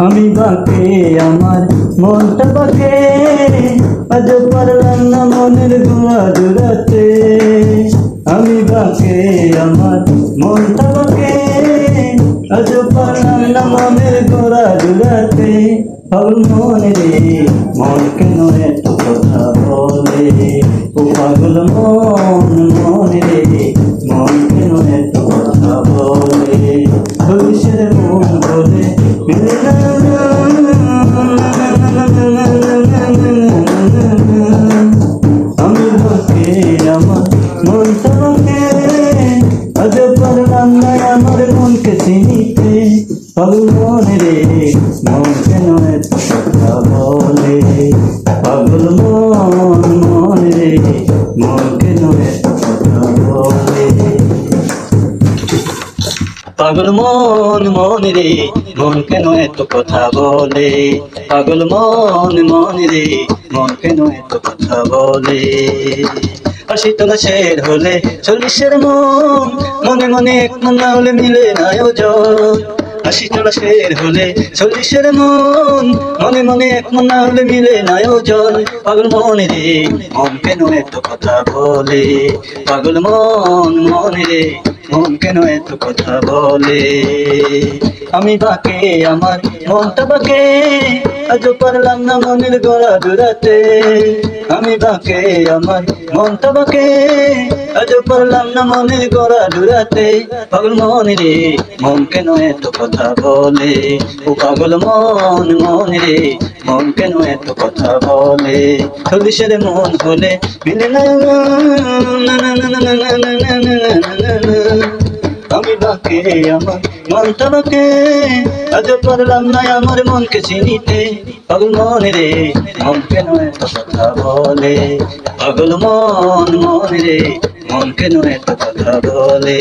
আমি বাঁকে আমার মনটা বাঁকে, আজ পারলাম না মনের গোয়া জুড়াতে। আমি বাঁকে আমার মনটা বাঁকে, আজ পারলাম না মনের গোড়া জুড়াতে। পাগল মনে রে মন কেন এত কথা বলে, ও পাগল মন মনে রে মন কেন এত কথা বলে। সরিষের মন বলে আমি বাঁকে আমার মনটা বাঁকে, আজ পারলাম না আমার মনকে চিনিতে। পাগল মনে রে মন কেন এত কথা বলে, পাগল মন মনে রে মন কেন এত কথা বলে। পাগল মন মনে রে মন কেন এত কথা বলে, পাগল মন মনে রে মন কেন এত কথা বলে। শীতল শের হলে 40-এর মন, মনে মনে এক মন না হলে মিলে না ওজন। শীতল শের হলে 40-এর মন, মনে মনে এক মন না হলে মিলে না ওজন। পাগল মনে রে মন কেন এত কথা বলে, পাগল মন মনে রে মন কেন এত কথা বলে। আমি বাঁকে আমার মনটা বাঁকে, আজ পারলাম না মনের গোড়া জুড়াতে। আমি বাঁকে আমার মনটা বাঁকে, আজ পারলাম না মনের গোড়া জুড়াতে। পাগল মনে রে মন কেন এত কথা বলে, ও পাগল মন মনে রে মন কেন এত কথা বলে। 40-এর মন হলে মিলে না। আমি বাঁকে আমার মনটা বাঁকে, আজ পারলাম না আমার মনকে চিনিতে। পাগল মনে রে মন কেন এত কথা বলে, পাগল মন মনে রে মন কেন এত কথা বলে।